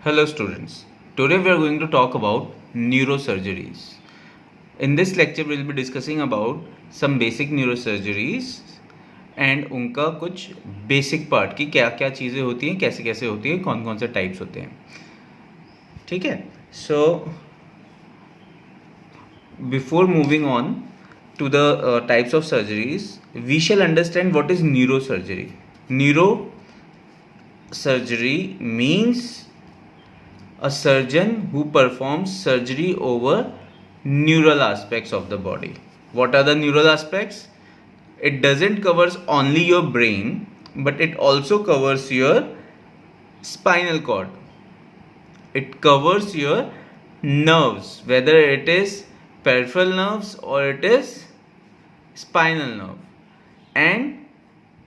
Hello students, today we are going to talk about neurosurgeries. In this lecture we will be discussing about some basic neurosurgeries and उनका कुछ basic part की क्या क्या चीज़ें होती हैं, कैसे कैसे होती हैं, कौन कौन से types होते हैं. ठीक है. So before moving on to the types of surgeries, we shall understand what is neurosurgery. Neurosurgery means a surgeon who performs surgery over neural aspects of the body. What are the neural aspects? It doesn't covers only your brain, but it also covers your spinal cord. It covers your nerves, whether it is peripheral nerves or it is spinal nerve. And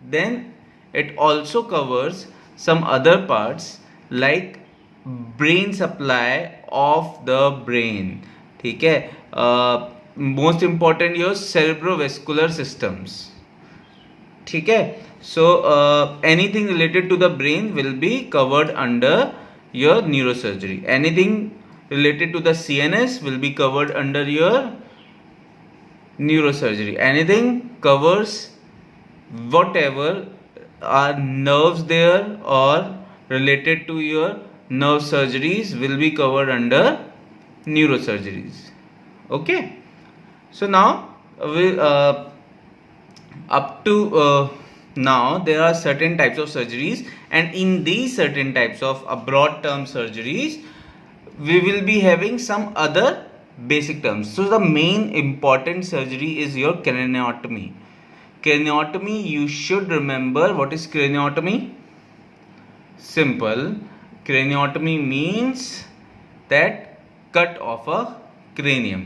then it also covers some other parts like brain supply of the brain. ठीक है. Most important your cerebrovascular systems. ठीक है. So anything related to the brain will be covered under your neurosurgery. Anything related to the CNS will be covered under your neurosurgery. Anything covers whatever are nerves there or related to your nerve surgeries will be covered under neurosurgeries. Okay. So now up to now there are certain types of surgeries, and in these certain types of broad term surgeries we will be having some other basic terms. So the main important surgery is your craniotomy. Craniotomy, you should remember what is craniotomy. Simple. Craniotomy means that cut off a cranium.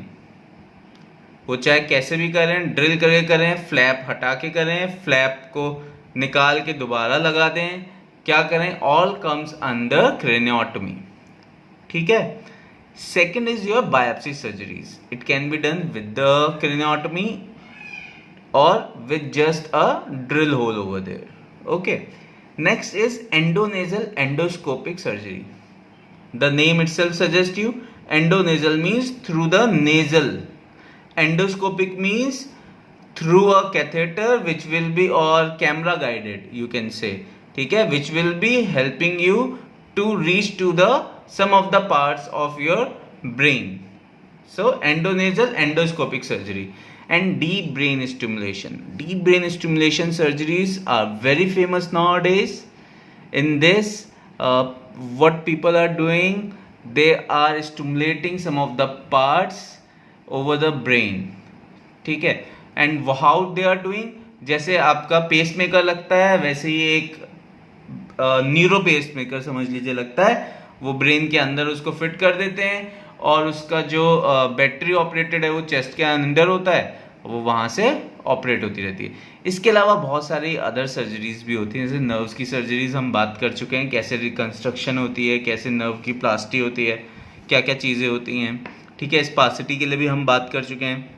वो चाहे कैसे भी करें, drill करके करें, flap हटा के करें, फ्लैप को निकाल के दोबारा लगा दें, क्या करें, ऑल कम्स अंडर क्रेनियोटमी. ठीक है. Second is your biopsy surgeries. It can be done with the craniotomy और with just a drill hole over there. Okay. Next is endonasal endoscopic surgery. The name itself suggests you. Endonasal means through the nasal. Endoscopic means through a catheter which will be or camera guided, you can say. ठीक है, which will be helping you to reach to the some of the parts of your brain. So endonasal endoscopic surgery. And deep brain stimulation. Deep brain stimulation surgeries are very famous nowadays. In this, what people are doing, they are stimulating some of the parts over the brain. ठीक है. And how they are doing? जैसे आपका pacemaker लगता है, वैसे ही एक neuro pacemaker समझ लीजिए लगता है. वो ब्रेन के अंदर उसको फिट कर देते हैं और उसका जो बैटरी ऑपरेटेड है वो चेस्ट के अंदर होता है, वो वहाँ से ऑपरेट होती रहती है. इसके अलावा बहुत सारी अदर सर्जरीज भी होती हैं. जैसे नर्व्स की सर्जरीज हम बात कर चुके हैं, कैसे रिकन्स्ट्रक्शन होती है, कैसे नर्व की प्लास्टी होती है, क्या क्या चीज़ें होती हैं. ठीक है. स्पासिटी के लिए भी हम बात कर चुके हैं,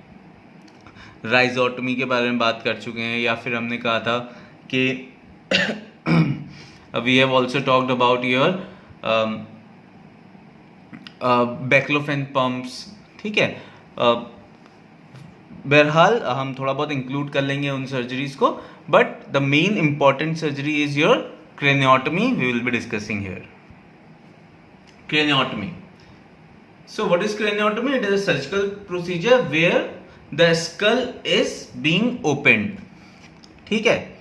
राइजोटमी के बारे में बात कर चुके हैं, या फिर हमने कहा था कि we have also talked about your baclofen pumps. ठीक है. बहरहाल हम थोड़ा बहुत इंक्लूड कर लेंगे उन सर्जरीज को, but the main important surgery is your craniotomy. We will be discussing here craniotomy. So what is craniotomy? It is a surgical procedure where the skull is being opened. ठीक है.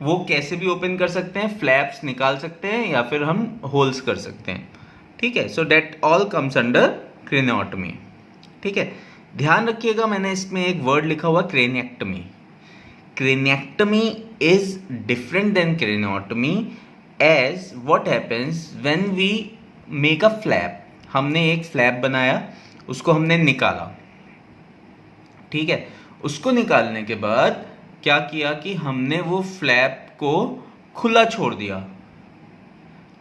वो कैसे भी open कर सकते हैं, flaps निकाल सकते हैं या फिर हम होल्स कर सकते हैं. ठीक है. So that all comes under craniotomy. ठीक है. ध्यान रखिएगा, मैंने इसमें एक वर्ड लिखा हुआ craniectomy. Craniectomy is different than craniotomy. As what happens when we make a flap. हमने एक फ्लैप बनाया, उसको हमने निकाला. ठीक है. उसको निकालने के बाद क्या किया कि हमने वो फ्लैप को खुला छोड़ दिया.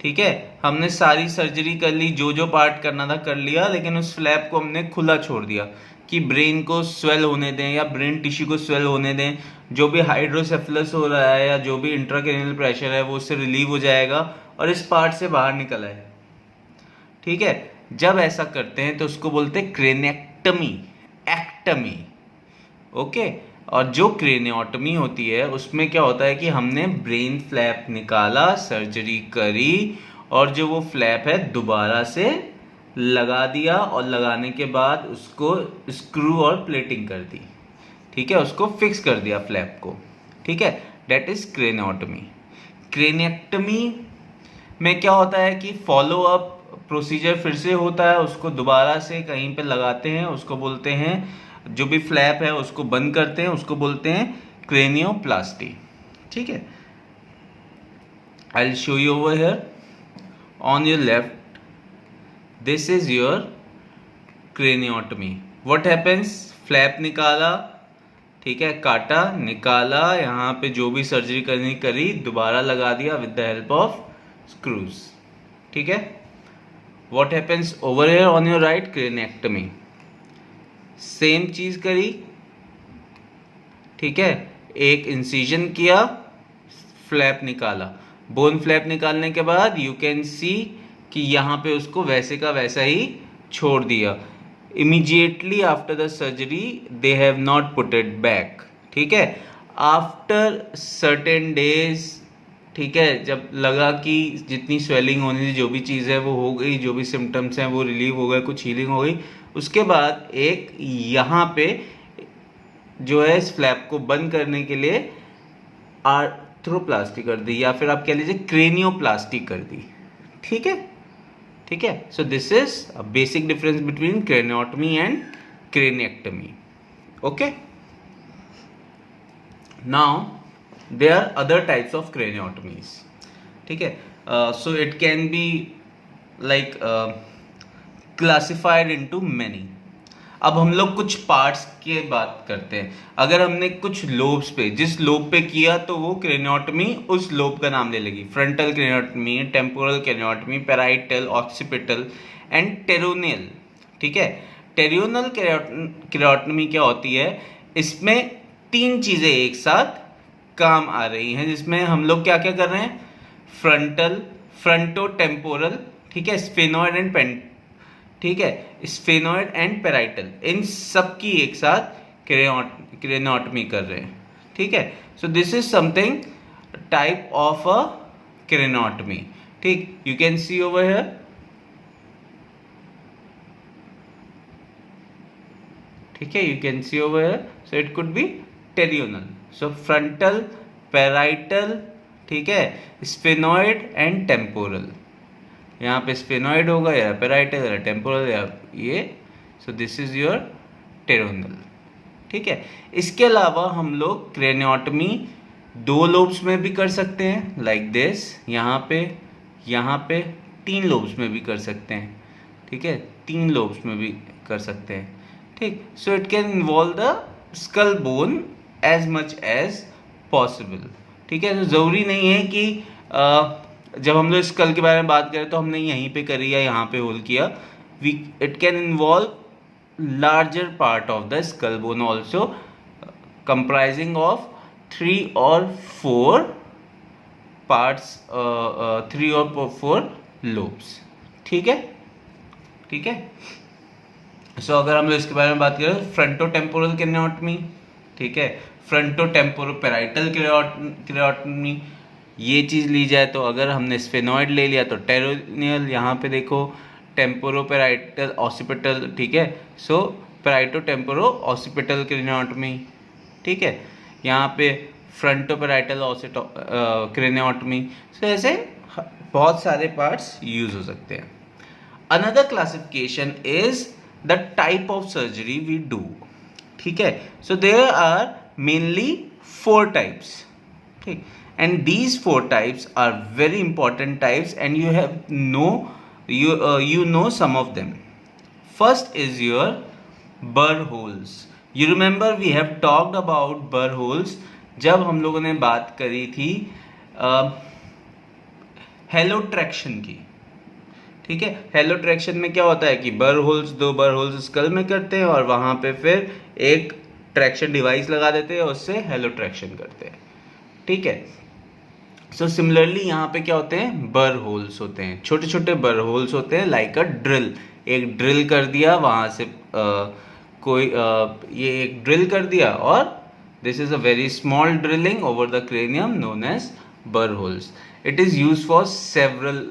ठीक है. हमने सारी सर्जरी कर ली, जो जो पार्ट करना था कर लिया, लेकिन उस फ्लैप को हमने खुला छोड़ दिया कि ब्रेन को स्वेल होने दें या ब्रेन टिश्यू को स्वेल होने दें. जो भी हाइड्रोसेफलस हो रहा है या जो भी इंट्राक्रेनियल प्रेशर है वो उससे रिलीव हो जाएगा और इस पार्ट से बाहर निकल आए. ठीक है, जब ऐसा करते हैं तो उसको बोलते हैं क्रेनिएक्टमी, एक्टमी। ओके, और जो क्रेनियोटमी होती है उसमें क्या होता है कि हमने ब्रेन फ्लैप निकाला, सर्जरी करी, और जो वो फ्लैप है दोबारा से लगा दिया, और लगाने के बाद उसको स्क्रू और प्लेटिंग कर दी, ठीक है, उसको फिक्स कर दिया फ्लैप को, ठीक है, डेट इज क्रेनियोटमी। क्रेनिएक्टमी में क्या होता है कि फॉलो अप प्रोसीजर फिर से होता है, उसको दोबारा से कहीं पे लगाते हैं, उसको बोलते हैं, जो भी फ्लैप है उसको बंद करते हैं, उसको बोलते हैं क्रेनियोप्लास्टी, ठीक है। I will show you over here on your left, this is your craniotomy. What happens, flap निकाला, ठीक है, काटा, निकाला, यहाँ पे जो भी सर्जरी करनी करी, दोबारा लगा दिया with the help of screws, ठीक है। What happens over here on your right, craniectomy, same चीज करी, ठीक है, एक इंसिजन किया, फ्लैप निकाला, बोन फ्लैप निकालने के बाद यू कैन सी कि यहाँ पे उसको वैसे का वैसा ही छोड़ दिया। Immediately after the surgery they have not put it back, ठीक है। आफ्टर सर्टेन डेज, ठीक है, जब लगा कि जितनी स्वेलिंग होनी थी, जो भी चीज़ है वो हो गई, जो भी सिम्टम्स हैं वो रिलीव हो गए, कुछ हीलिंग हो गई, उसके बाद एक यहाँ पे जो है इस फ्लैप को बंद करने के लिए आर्थ्रोप्लास्टी कर दी, या फिर आप कह लीजिए क्रेनियोप्लास्टी कर दी, ठीक है, ठीक है। So this is a basic difference between craniotomy and craniectomy. Okay, now there are other types of craniotomies, ठीक है। So it can be like classified into many। अब हम लोग कुछ पार्ट्स की बात करते हैं। अगर हमने कुछ लोब्स पे, जिस लोब पे किया तो वो क्रेनियोटमी उस लोब का नाम ले लेगी। Frontal craniotomy, temporal craniotomy, parietal, occipital and pterional, ठीक है। टेरोनियल क्रेनियोटमी क्या होती है, इसमें तीन चीजें एक साथ काम आ रही हैं, जिसमें हम लोग क्या क्या कर रहे हैं, फ्रंटल, फ्रंटो टेम्पोरल, ठीक है, स्फेनॉइड एंड पेंट, ठीक है, स्फेनॉइड एंड पैराइटल, इन सब की एक साथ क्रेनियोटमी कर रहे हैं, ठीक है। So this is something type of a craniotomy, ठीक। You can see over here, ठीक है, you can see over here. So it could be pterional, so frontal, parietal, ठीक है, स्फेनॉइड एंड टेम्पोरल, यहाँ पे स्फेनॉइड होगा या पैराइटल या टेम्पोरल या ये, सो दिस इज योर टेरोनल, ठीक है। इसके अलावा हम लोग क्रेनियोटमी दो लोब्स में भी कर सकते हैं, लाइक दिस, यहाँ पे, तीन लोब्स में भी कर सकते हैं, ठीक है, तीन लोब्स में भी कर सकते हैं, ठीक। So it can involve the skull bone as much as possible, ठीक है। तो ज़रूरी नहीं है कि जब हम लोग स्कल के बारे में बात करें तो हमने यहीं पे करी या यहाँ पे होल किया, it can involve larger part of the skull bone also, comprising of 3 or 4 parts, 3 or 4 lobes, ठीक है, ठीक है। सो अगर हम लोग इसके बारे में बात करें, फ्रंटो टेम्पोरल क्रेनियोटमी, ठीक है, फ्रंटो टेम्पोरो पैराइटल क्रेनियोटमी, ये चीज़ ली जाए तो अगर हमने स्फेनॉइड ले लिया तो टेरोनियल, यहाँ पे देखो टेम्पोरो पैराइटल ऑसिपिटल, ठीक है। सो पैराइटो टेम्पोरो ऑसिपिटल क्रेनियोटमी, ठीक है, यहाँ पे फ्रंटो पैराइटल क्रेनियोटमी। सो ऐसे बहुत सारे पार्ट्स यूज हो सकते हैं। Another classification is the type of surgery we do, ठीक है। So there are mainly 4 types, ठीक, and these 4 types are very important types and you have you know some of them. First is your burr holes. You remember we have talked about burr holes जब हम लोगों ने बात करी थी हेलोट्रैक्शन की, ठीक है। हेलोट्रैक्शन में क्या होता है कि दो burr holes स्कल में करते हैं और वहां पे फिर एक ट्रैक्शन डिवाइस लगा देते हैं, उससे हेलोट्रैक्शन करते हैं, ठीक है। सो सिमिलरली यहाँ पे क्या होते हैं, बर होल्स होते हैं, छोटे छोटे बर होल्स होते हैं, लाइक अ ड्रिल। एक ड्रिल कर दिया वहाँ से ये एक ड्रिल कर दिया, और this is a very small drilling over the cranium known as burr holes. It is use for several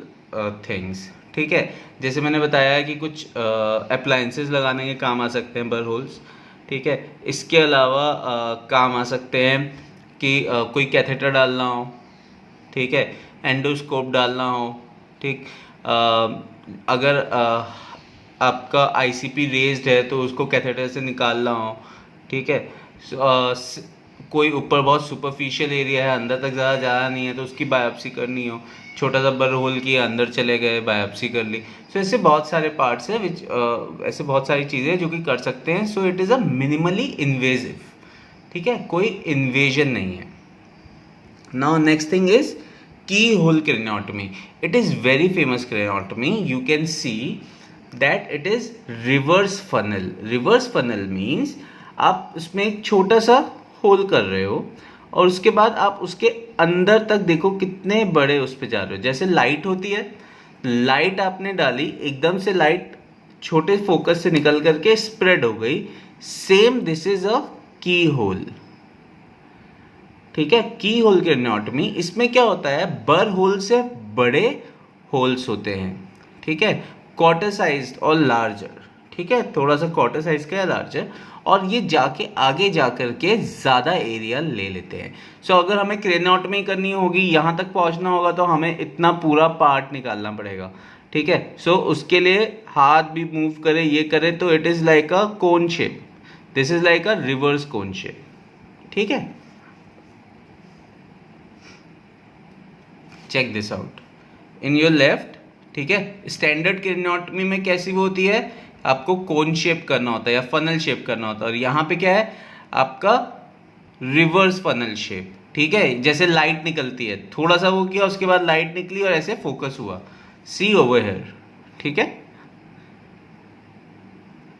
things, ठीक है। जैसे मैंने बताया कि कुछ अप्लायंसेस लगाने के काम आ सकते हैं बर होल्स, ठीक है। इसके अलावा काम आ सकते हैं कि कोई कैथेटर डालना हो, ठीक है, एंडोस्कोप डालना हो, ठीक। अगर आपका आईसीपी रेज्ड है तो उसको कैथेटर से निकालना हो, ठीक है। कोई ऊपर बहुत सुपरफिशियल एरिया है, अंदर तक ज़्यादा जाना नहीं है, तो उसकी बायोप्सी करनी हो, छोटा सा बर होल किया, अंदर चले गए, बायोप्सी कर ली। सो ऐसे बहुत सारे पार्ट्स हैं विच ऐसे बहुत सारी चीज़ें जो कि कर सकते हैं। So it is a minimally invasive, ठीक है, कोई इन्वेजन नहीं है। Now next thing is keyhole craniotomy. It is very famous craniotomy. You can see that it is reverse funnel. Reverse funnel means आप उसमें एक छोटा सा होल कर रहे हो और उसके बाद आप उसके अंदर तक देखो कितने बड़े उस पर जा रहे हो। जैसे लाइट होती है, लाइट आपने डाली, एकदम से लाइट छोटे फोकस से निकल करके स्प्रेड हो गई। सेम दिस इज अ की होल, ठीक है। की होल क्रेनियोटमी, इसमें क्या होता है, बर होल से बड़े होल्स होते हैं, ठीक है, क्वार्टर साइज और लार्जर, ठीक है, थोड़ा सा क्वार्टर साइज का या लार्जर, और ये जाके आगे जा करके ज़्यादा एरिया ले लेते हैं। सो अगर हमें क्रेनियोटमी करनी होगी, यहाँ तक पहुँचना होगा, तो हमें इतना पूरा पार्ट निकालना पड़ेगा, ठीक है। सो उसके लिए हाथ भी मूव करें, ये करें, तो it is like a cone shape, this is like a reverse cone shape, ठीक है। Check this out in your left, ठीक है। स्टैंडर्ड क्रेनियोटमी में कैसी वो होती है, आपको कोन शेप करना होता है या फनल शेप करना होता है, और यहाँ पे क्या है आपका रिवर्स फनल शेप, ठीक है। जैसे लाइट निकलती है, थोड़ा सा वो किया, उसके बाद लाइट निकली और ऐसे फोकस हुआ, सी ओवर हियर, ठीक है,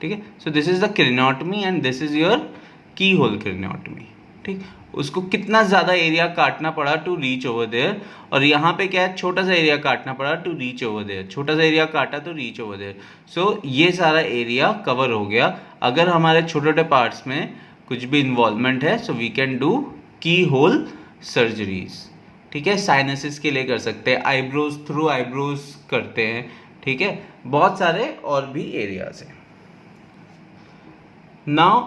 ठीक है। So this is the craniotomy and this is your keyhole craniotomy, ठीक। उसको कितना ज़्यादा एरिया काटना पड़ा टू रीच ओवर देयर, और यहाँ पे क्या है, छोटा सा एरिया काटना पड़ा टू रीच ओवर देयर, छोटा सा एरिया काटा तो रीच ओवर देयर। सो ये सारा एरिया कवर हो गया। अगर हमारे छोटे छोटे पार्ट्स में कुछ भी इन्वॉल्वमेंट है, सो वी कैन डू की होल सर्जरीज, ठीक है। साइनसिस के लिए कर सकते हैं, आईब्रोज थ्रू आईब्रोज करते हैं, ठीक है, बहुत सारे और भी एरियाज हैं। Now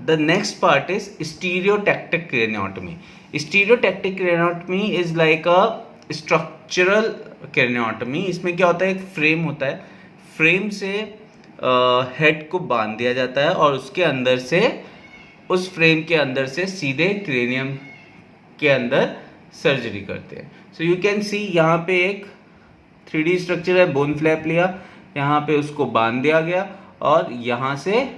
the next part is stereotactic craniotomy. Stereotactic craniotomy is like a structural craniotomy. इसमें क्या होता है, एक फ्रेम होता है, फ्रेम से हेड को बांध दिया जाता है और उसके अंदर से, उस फ्रेम के अंदर से सीधे क्रेनियम के अंदर सर्जरी करते हैं। सो यू कैन सी यहाँ पे एक 3D स्ट्रक्चर है, बोन फ्लैप लिया, यहाँ पे उसको बांध दिया गया और यहाँ से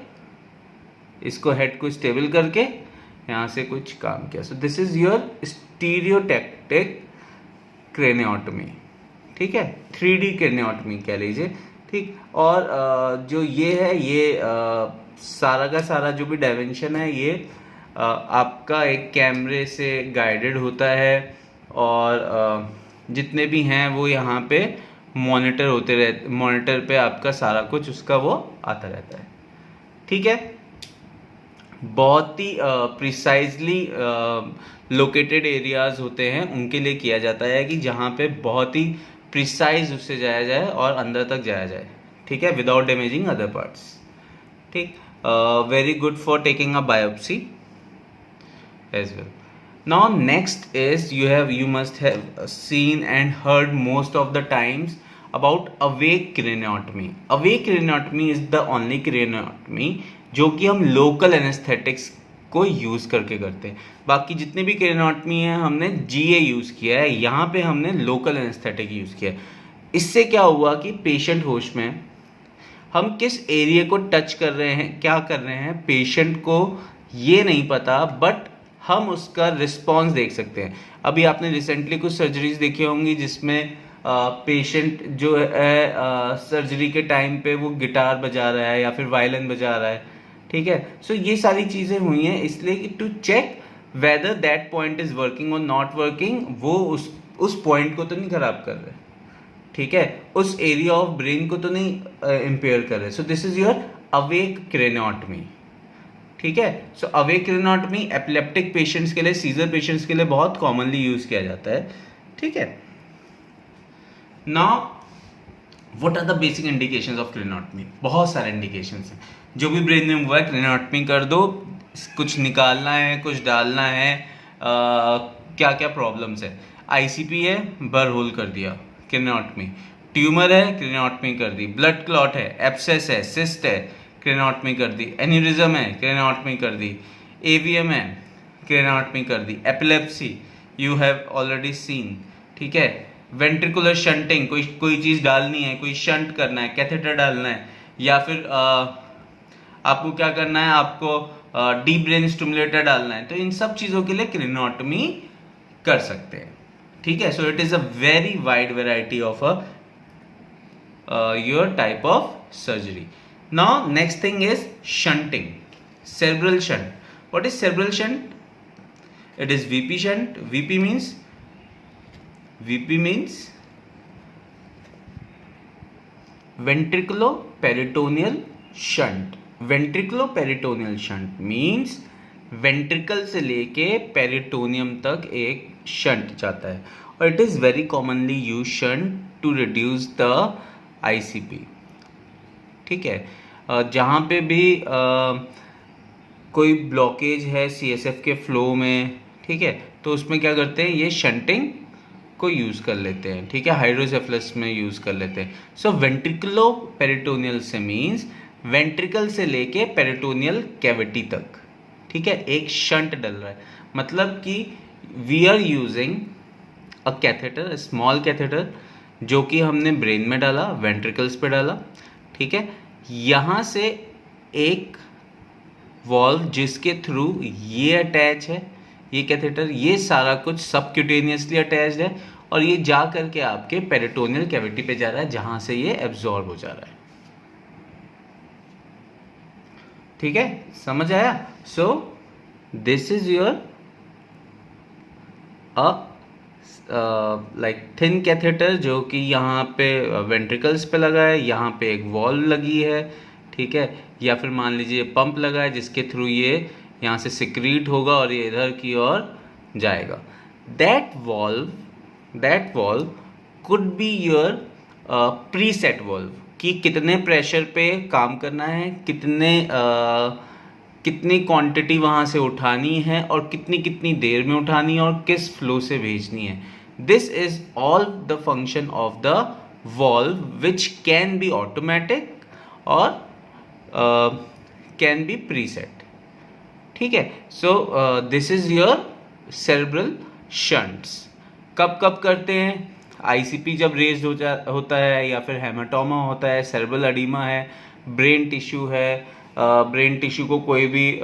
इसको हेड को स्टेबल करके यहाँ से कुछ काम किया। So this is your stereotactic craniotomy, ठीक है, 3D क्रेनियोटमी कह लीजिए, ठीक। और जो ये है, ये सारा का सारा जो भी डायमेंशन है, ये आपका एक कैमरे से गाइडेड होता है, और जितने भी हैं वो यहाँ पे मॉनिटर होते रहते, मॉनिटर पे आपका सारा कुछ उसका वो आता रहता है, ठीक है। बहुत ही प्रिसाइजली लोकेटेड एरियाज होते हैं, उनके लिए किया जाता है कि जहाँ पे बहुत ही प्रिसाइज उससे जाया जाए और अंदर तक जाया जाए, ठीक है, विदाउट डैमेजिंग अदर पार्ट्स, ठीक। Very good for taking a biopsy as well. Now next is you must have seen and heard most of the times about awake craniotomy. Awake craniotomy is the only craniotomy जो कि हम local anaesthetics को use करके करते हैं। बाकी जितने भी क्रेनियोटमी है हमने जीए यूज़ किया है, यहाँ पे हमने लोकल एनेस्थेटिक यूज़ किया है। इससे क्या हुआ कि पेशेंट होश में, हम किस एरिया को टच कर रहे हैं, क्या कर रहे हैं, पेशेंट को ये नहीं पता, बट हम उसका रिस्पॉन्स देख सकते हैं। अभी आपने रिसेंटली कुछ सर्जरीज देखी होंगी जिसमें पेशेंट जो है सर्जरी के टाइम पे वो गिटार बजा रहा है या फिर वायलिन बजा रहा है, ठीक है। सो ये सारी चीज़ें हुई हैं इसलिए कि to check whether that point is working और नॉट वर्किंग, वो उस पॉइंट को तो नहीं खराब कर रहे, ठीक है, उस एरिया ऑफ ब्रेन को तो नहीं इम्पेयर कर रहे। So this is your awake craniotomy, ठीक है। So awake craniotomy epileptic patients के लिए, सीजर पेशेंट्स के लिए बहुत कॉमनली यूज किया जाता है, ठीक है। Now what are the basic indications of craniotomy? बहुत सारे इंडिकेशंस हैं। जो भी ब्रेन में हुआ है क्रेनियोटमी कर दो, कुछ निकालना है, कुछ डालना है, क्या क्या प्रॉब्लम्स है। आईसीपी है, बर्र होल कर दिया, क्रेनियोटमी। ट्यूमर है, क्रेनियोटमी कर दी। ब्लड क्लॉट है, एब्सेस है, सिस्ट है, क्रेनियोटमी कर दी। एन्यूरिज्म है, क्रेनियोटमी कर दी। एवीएम है, क्रेनियोटमी कर दी। Epilepsy you have already seen, ठीक है। वेंट्रिकुलर शंटिंग, कोई चीज़ डालनी है, कोई शंट करना है, कैथेटर डालना है, या फिर आपको क्या करना है, आपको डीप ब्रेन स्टिमुलेटर डालना है, तो इन सब चीज़ों के लिए क्रेनियोटमी कर सकते हैं, ठीक है। So it is a very wide variety of your type of surgery. Now next thing is shunting, cerebral shunt. What is cerebral shunt? It is VP shunt. VP means ventriculoperitoneal shunt. Ventriculoperitoneal shunt means ventricle से लेके peritoneum तक एक shunt जाता है, और it is very commonly use shunt to reduce the ICP, ठीक है। जहाँ पे भी कोई ब्लॉकेज है सीएसएफ के फ्लो में, ठीक है, तो उसमें क्या करते हैं, ये शंटिंग को यूज़ कर लेते हैं, ठीक है, हाइड्रोसेफलस में यूज़ कर लेते हैं। सो वेंट्रिकुलो पेरिटोनियल से मीन्स वेंट्रिकल से लेके पेरिटोनियल कैविटी तक, ठीक है, एक शंट डल रहा है। मतलब कि we are using a catheter, small catheter, जो कि हमने ब्रेन में डाला, वेंट्रिकल्स पे डाला, ठीक है। यहाँ से एक वॉल्व जिसके थ्रू ये अटैच है, ये कैथेटर, ये सारा कुछ सबक्यूटेनियसली अटैच्ड है, और ये जा करके आपके पेरिटोनियल कैविटी पे जा रहा है, जहाँ से ये एब्जॉर्ब हो जा रहा है, ठीक है, समझ आया। सो this is your like thin catheter, जो कि यहाँ पे वेंट्रिकल्स पे लगा है, यहाँ पे एक वॉल्व लगी है, ठीक है, या फिर मान लीजिए पंप लगा है जिसके थ्रू ये यहाँ से सिक्रीट होगा और ये इधर की ओर जाएगा। That valve could be your preset valve, कि कितने प्रेशर पे काम करना है, कितनी क्वांटिटी वहाँ से उठानी है, और कितनी देर में उठानी है, और किस फ्लो से भेजनी है। This is all the function of the valve which can be automatic और कैन बी प्रीसेट, ठीक है। So this is your cerebral shunts. कब करते हैं? आईसीपी जब रेज होता है, या फिर हेमाटोमा होता है, सेरेब्रल एडिमा है, ब्रेन टिश्यू है, ब्रेन टिश्यू को कोई भी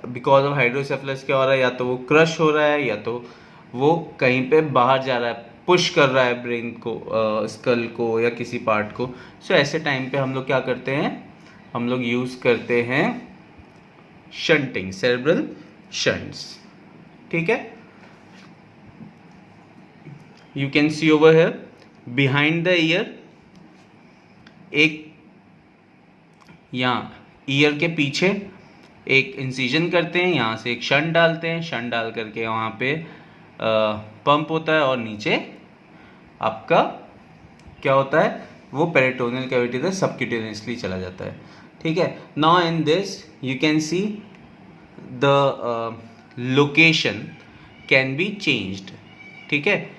बिकॉज ऑफ हाइड्रोसेफलस क्या हो रहा है, या तो वो क्रश हो रहा है, या तो वो कहीं पे बाहर जा रहा है, पुश कर रहा है ब्रेन को, स्कल को, या किसी पार्ट को। सो ऐसे टाइम पे हम लोग क्या करते हैं, हम लोग यूज़ करते हैं शंटिंग, सेरेब्रल शंट्स, ठीक है। You can see over here behind the year, एक यहाँ ईयर के पीछे एक इंसिजन करते हैं, यहाँ से एक शंट डालते हैं, शंट डाल करके वहाँ पे पंप होता है, और नीचे आपका क्या होता है, वो पेरिटोनियल कैविटी से सबक्यूटेनियसली चला जाता है, ठीक है। Now in this you can see the location can be changed, ठीक है।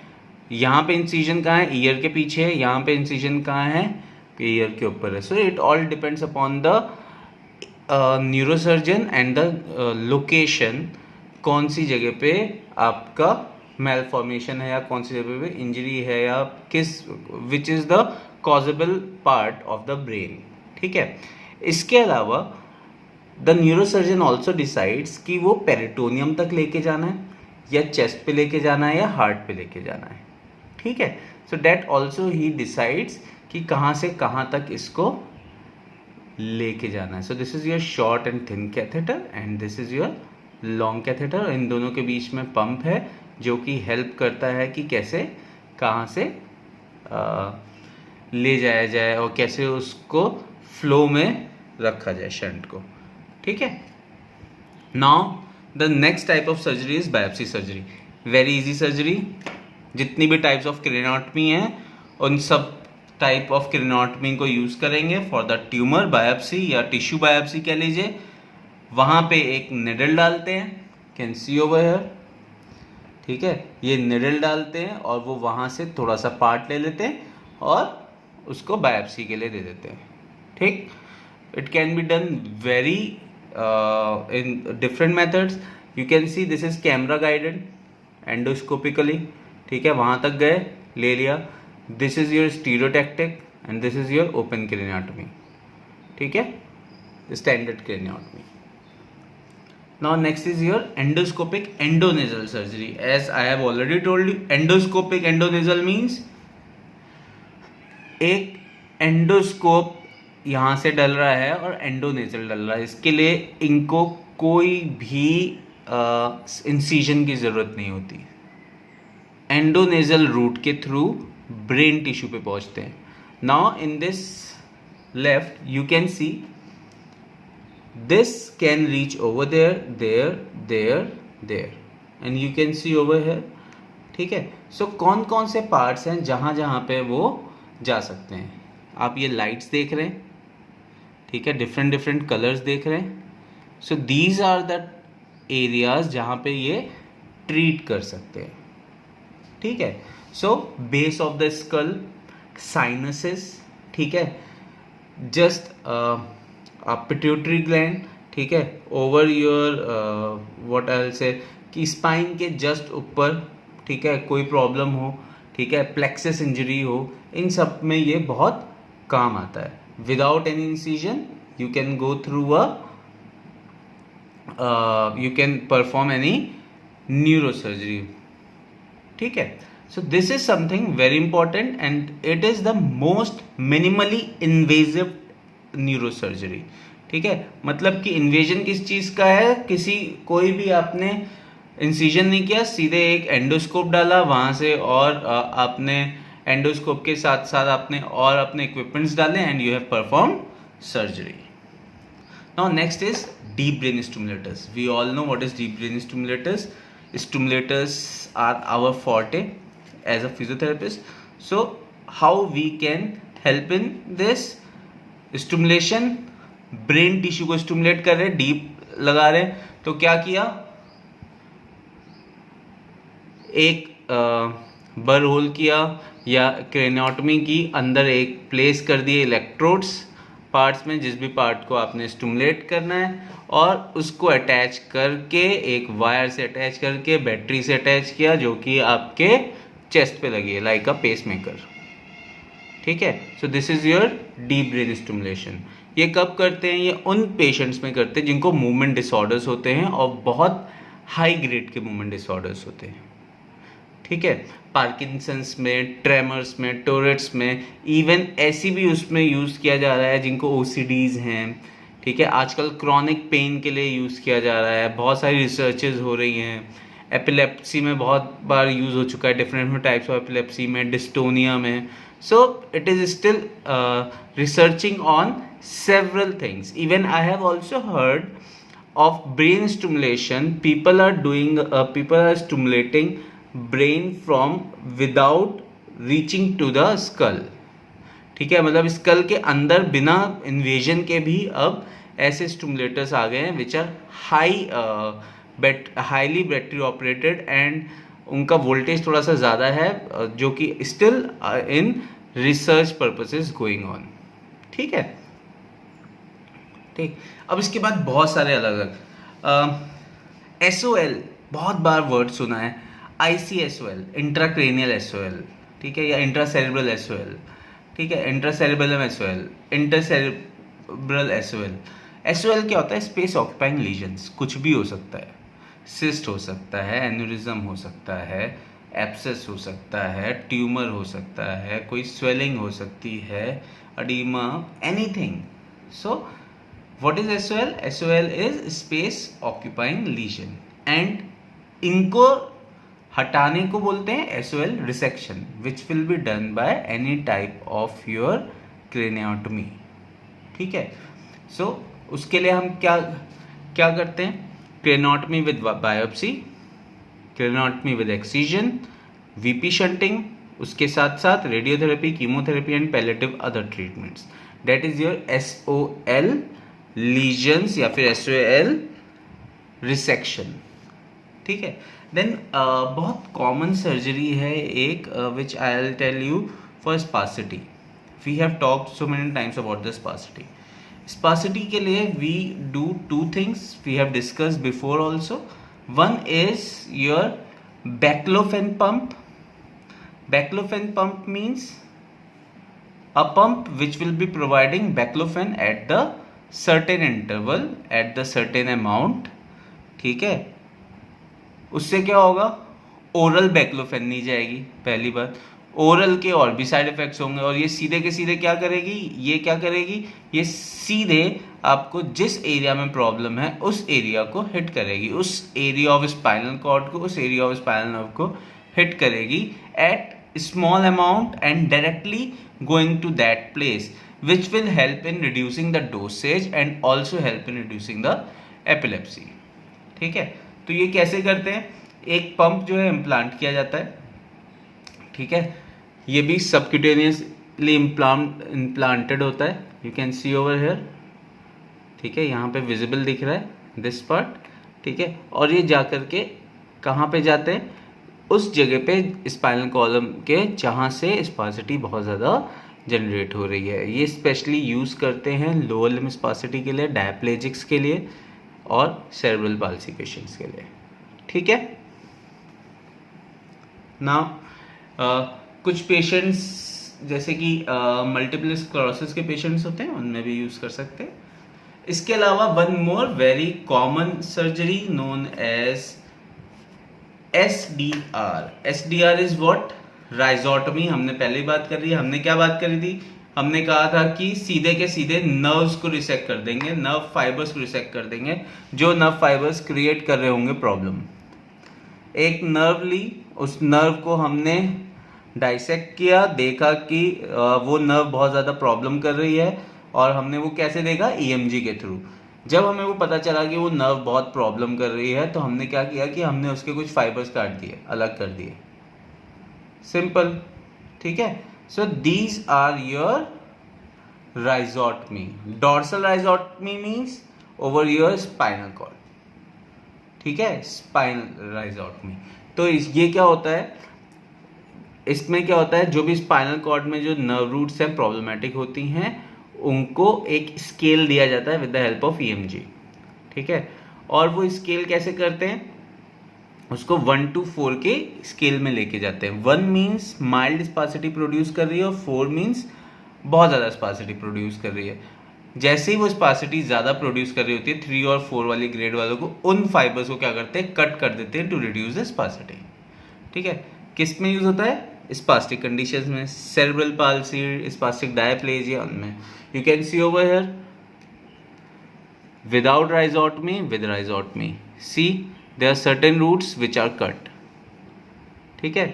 यहाँ पे इंसिजन कहाँ है, ईयर के पीछे है, यहाँ पे इंसिजन कहाँ है, ईयर के ऊपर है। So it all depends upon the neurosurgeon and the location, कौन सी जगह पे आपका मेलफॉर्मेशन है, या कौन सी जगह पे इंजरी है, या which is the causable part of the brain, ठीक है। इसके अलावा द न्यूरोसर्जन ऑल्सो डिसाइड्स कि वो पेरिटोनियम तक लेके जाना है, या चेस्ट पे लेके जाना है, या हार्ट पे लेके जाना है, ठीक है। So that also he decides कि कहाँ से कहाँ तक इसको लेके जाना है। So this is your short and thin catheter, and this is your long catheter. इन दोनों के बीच में पंप है, जो कि हेल्प करता है कि कैसे कहाँ से ले जाया जाए और कैसे उसको फ्लो में रखा जाए शंट को, ठीक है। Now the next type of surgery is biopsy surgery. Very easy surgery. जितनी भी टाइप्स ऑफ क्रेनियोटमी हैं उन सब टाइप ऑफ क्रेनियोटमी को यूज़ करेंगे फॉर द ट्यूमर बायोप्सी या टिश्यू बायोप्सी कह लीजिए। वहाँ पे एक निडल डालते हैं, कैन सी ओवर हियर, ठीक है। ये निडल डालते हैं और वो वहाँ से थोड़ा सा पार्ट ले लेते हैं और उसको बायोप्सी के लिए दे देते हैं, ठीक। It can be done very in different methods. You can see this is camera guided endoscopically, ठीक है। वहाँ तक गए, ले लिया। This is your stereotactic and this is your open craniotomy, ठीक है, standard craniotomy. Now next is your endoscopic endonasal surgery. As I have already told you, endoscopic endonasal means एक एंडोस्कोप यहाँ से डल रहा है और एंडोनेजल डल रहा है। इसके लिए इनको कोई भी इंसिजन की ज़रूरत नहीं होती। एंडोनेजल रूट के थ्रू ब्रेन टिश्यू पे पहुँचते हैं। Now in this left you can C this can reach over there, there and you can see over here, ठीक है। सो कौन कौन से पार्ट्स हैं जहाँ जहाँ पे वो जा सकते हैं। आप ये लाइट्स देख रहे हैं, ठीक है, डिफरेंट डिफरेंट कलर्स देख रहे हैं। So these are the areas जहाँ पे ये ट्रीट कर सकते हैं, ठीक है। So base of the skull, sinuses, ठीक है, जस्ट पिट्यूटरी ग्लैंड, ठीक है, over your what I will say कि स्पाइन के जस्ट ऊपर, ठीक है, कोई प्रॉब्लम हो, ठीक है, प्लेक्सस इंजरी हो, इन सब में ये बहुत काम आता है। Without any incision you can go through you can perform any neurosurgery, ठीक है। So this is something very important and it is the most minimally invasive neurosurgery, ठीक है। मतलब कि इन्वेजन किस चीज़ का है, कोई भी आपने इंसिजन नहीं किया, सीधे एक एंडोस्कोप डाला वहाँ से और आपने एंडोस्कोप के साथ साथ आपने और अपने इक्विपमेंट्स डाले and you have perform surgery. Now next is deep brain stimulators. We all know what is deep brain stimulators. Stimulators are our forte as a physiotherapist. So how we can help in this stimulation? Brain tissue को stimulate कर रहे हैं, deep लगा रहे हैं, तो क्या किया, एक बर होल किया या क्रेनियोटमी की, अंदर एक प्लेस कर दिए इलेक्ट्रोड्स पार्ट्स में, जिस भी पार्ट को आपने स्टिमुलेट करना है, और उसको अटैच करके एक वायर से अटैच करके बैटरी से अटैच किया जो कि आपके चेस्ट पे लगी है, लाइक अ पेसमेकर, ठीक है। So this is your deep brain stimulation. ये कब करते हैं? ये उन पेशेंट्स में करते हैं जिनको मूवमेंट डिसऑर्डर्स होते हैं और बहुत हाई ग्रेड के मूवमेंट डिसऑर्डर्स होते हैं, ठीक है। पार्किंसंस में, ट्रेमर्स में, टोरेट्स में, इवन ऐसी भी उसमें यूज़ किया जा रहा है जिनको ओसीडीज़ हैं, ठीक है। आजकल क्रॉनिक पेन के लिए यूज़ किया जा रहा है, बहुत सारी रिसर्चेज हो रही हैं। एपिलेप्सी में बहुत बार यूज़ हो चुका है, डिफरेंट टाइप्स ऑफ एपिलेप्सी में, डिस्टोनिया में। So it is still researching on several things. Even I have also heard of brain stimulation. People are stimulating brain from without reaching to the skull. ठीक है, मतलब school के अंदर बिना invasion के भी अब ऐसे स्टिमुलेटर्स आ गए हैं which are highly battery operated and उनका वोल्टेज थोड़ा सा ज़्यादा है, जो कि still in research purposes going on, ठीक है, ठीक। अब इसके बाद बहुत सारे अलग अलग SOL, बहुत बार वर्ड सुना है, ICSOL, इंट्राक्रेनियल SOL, ठीक है, या इंट्रासेरेब्रल SOL, ठीक है, इंट्रासेरेब्रल SOL, इंटरसेरेब्रल SOL। SOL क्या होता है? Space occupying lesions. कुछ भी हो सकता है, सिस्ट हो सकता है, एन्यूरिज्म हो सकता है, एब्सेस हो सकता है, ट्यूमर हो सकता है, कोई स्वेलिंग हो सकती है, oedema, anything. So what is SOL? SOL is space occupying lesion and इनको हटाने को बोलते हैं SOL resection, which will be done by any type of your craniotomy. ठीक है, सो उसके लिए हम क्या क्या करते हैं, craniotomy with biopsy, craniotomy with excision, VP shunting, उसके साथ साथ radiotherapy, chemotherapy and palliative other treatments. That is your SOL lesions या फिर SOL रिसेक्शन। ठीक है, देन बहुत कॉमन सर्जरी है एक which I will tell you for spasticity. We have talked so many times about the spasticity. Spasticity के लिए we do two things, we have discussed before also. One is your baclofen pump. Baclofen pump means a pump which will be providing baclofen at the certain interval at the certain amount। ठीक है, उससे क्या होगा, oral baclofen नहीं जाएगी, पहली बात। Oral के और भी साइड इफेक्ट्स होंगे, और ये सीधे के सीधे क्या करेगी, ये क्या करेगी, ये सीधे आपको जिस एरिया में प्रॉब्लम है उस एरिया को हिट करेगी, उस एरिया ऑफ स्पाइनल कॉर्ड को, उस एरिया ऑफ स्पाइनल नर्व को हिट करेगी at small amount and directly going to that place, which will help in reducing the dosage and also help in reducing the epilepsy। ठीक है, तो ये कैसे करते हैं, एक पंप जो है इम्प्लांट किया जाता है। ठीक है, ये भी सबक्यूटेनियसली इम्प्लांटेड होता है, you can see over here. ठीक है, यहाँ पे विजिबल दिख रहा है दिस पार्ट। ठीक है, और ये जा कर के कहाँ पे जाते हैं, उस जगह पे स्पाइनल कॉलम के जहाँ से स्पासिटी बहुत ज़्यादा जनरेट हो रही है। ये स्पेशली यूज़ करते हैं लोअर लिम्ब स्पासिटी के लिए, डायप्लेजिक्स के लिए और सेरेब्रल पाल्सी पेशेंट्स के लिए। ठीक है ना, कुछ पेशेंट्स जैसे कि मल्टीपल स्क्लेरोसिस के पेशेंट्स होते हैं, उनमें भी यूज़ कर सकते हैं। इसके अलावा one more very common surgery known as SDR। SDR is what, rhizotomy. हमने पहले ही बात कर ली, हमने क्या बात करी थी, हमने कहा था कि सीधे के सीधे नर्व्स को रिसेक्ट कर देंगे, नर्व फाइबर्स को रिसेक्ट कर देंगे, जो नर्व फाइबर्स क्रिएट कर रहे होंगे प्रॉब्लम। एक नर्व ली, उस नर्व को हमने डाइसेक्ट किया, देखा कि वो नर्व बहुत ज़्यादा प्रॉब्लम कर रही है, और हमने वो कैसे देखा, EMG के थ्रू। जब हमें वो पता चला कि वो नर्व बहुत प्रॉब्लम कर रही है, तो हमने क्या किया कि हमने उसके कुछ फाइबर्स काट दिए, अलग कर दिए, सिंपल। ठीक है, so these are your rhizotomy. Dorsal rhizotomy means over your spinal cord. ठीक है, स्पाइनल राइजोटमी। तो ये क्या होता है, इसमें क्या होता है, जो भी स्पाइनल कॉर्ड में जो नर्व रूट्स हैं प्रॉब्लमेटिक होती हैं, उनको एक स्केल दिया जाता है with the help of EMG। ठीक है, और वो स्केल कैसे करते हैं, उसको 1 to 4 के स्केल में लेके जाते हैं। 1 मीन्स माइल्ड स्पासिटी प्रोड्यूस कर रही है, और 4 मीन्स बहुत ज़्यादा स्पासिटी प्रोड्यूस कर रही है। जैसे ही वो स्पासिटी ज़्यादा प्रोड्यूस कर रही होती है, 3 और 4 वाली ग्रेड वालों को, उन फाइबर्स को क्या करते हैं, कट कर देते हैं टू रिड्यूस द स्पासिटी। ठीक है, किस में यूज़ होता है, स्पास्टिक कंडीशंस में, सेरेब्रल पाल्सी, स्पास्टिक डायप्लेजिया, उनमें। You can see over here, without rhizotomy, with rhizotomy. See, there are certain roots which are cut. ठीक है,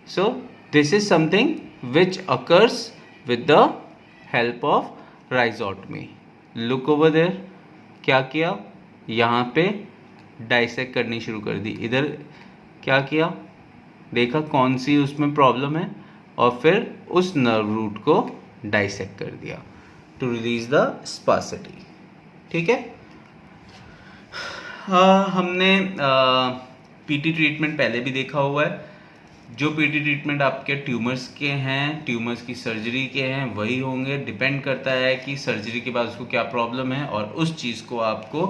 so this is something which occurs with the help of rhizotomy. Look over there, क्या किया, यहाँ पे dissect करनी शुरू कर दी, इधर क्या किया, देखा कौन सी उसमें प्रॉब्लम है, और फिर उस नर्व रूट को डाइसेक्ट कर दिया टू रिलीज द स्पासिटी। ठीक है, हमने PT ट्रीटमेंट पहले भी देखा हुआ है। जो PT ट्रीटमेंट आपके ट्यूमर्स के हैं, ट्यूमर्स की सर्जरी के हैं, वही होंगे। डिपेंड करता है कि सर्जरी के बाद उसको क्या प्रॉब्लम है, और उस चीज़ को आपको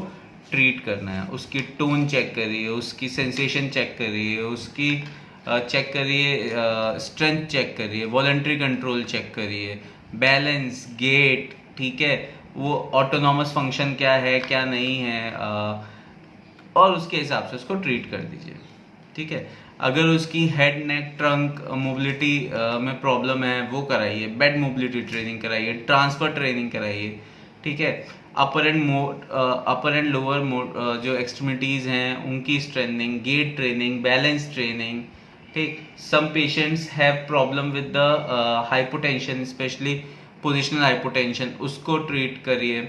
ट्रीट करना है। उसकी टोन चेक करिए, उसकी सेंसेशन चेक करिए, उसकी चेक करिए, स्ट्रेंथ चेक करिए, वॉलंटरी कंट्रोल चेक करिए, बैलेंस, गेट। ठीक है, वो ऑटोनॉमस फंक्शन क्या है, क्या नहीं है, और उसके हिसाब से उसको ट्रीट कर दीजिए। ठीक है, अगर उसकी हेड, नेक, ट्रंक मोबिलिटी में प्रॉब्लम है, वो कराइए, बेड मोबिलिटी ट्रेनिंग कराइए, ट्रांसफर ट्रेनिंग कराइए। ठीक है, अपर एंड लोअर जो एक्सट्रीमिटीज़ हैं उनकी strengthening, gait training, balance training, ठीक. Some patients have problem with the hypotension, specially positional hypotension, उसको ट्रीट करिए,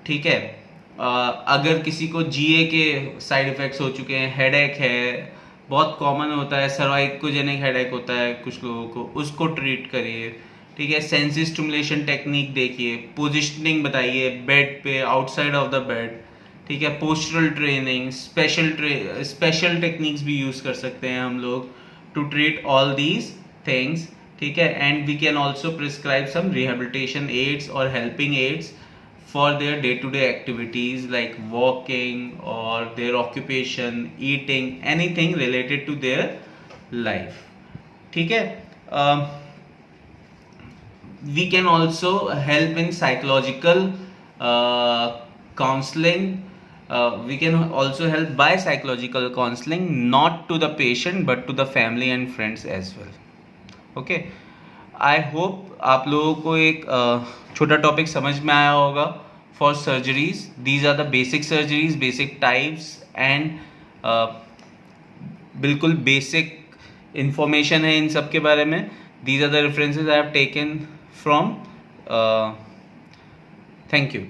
ठीक है. अगर किसी को जीए के साइड इफ़ेक्ट्स हो चुके हैं, हेडेक है, बहुत कॉमन होता है, सर्वाइकोजेनिक हेडेक होता है कुछ लोगों को, उसको ट्रीट करिए, ठीक है. सेंसी स्टिमुलेशन टेक्निक देखिए, पोजिशनिंग बताइए बेड पे, आउटसाइड ऑफ द बेड, ठीक है. पोस्चरल ट्रेनिंग, स्पेशल टेक्निक्स भी यूज़ कर सकते हैं हम लोग to treat all these things, ठीक है. And we can also prescribe some rehabilitation aids और helping aids for their day-to-day activities like walking or their occupation, eating, anything related to their life, ठीक है. We can also help in psychological counseling. We can also help by psychological counseling, not to the patient but to the family and friends as well. Okay. I hope आप लोगों को एक छोटा topic समझ में आया होगा for surgeries. These are the basic surgeries, basic types and बिल्कुल बेसिक इंफॉर्मेशन है इन सब के बारे में. These are the references I have taken from. Thank you.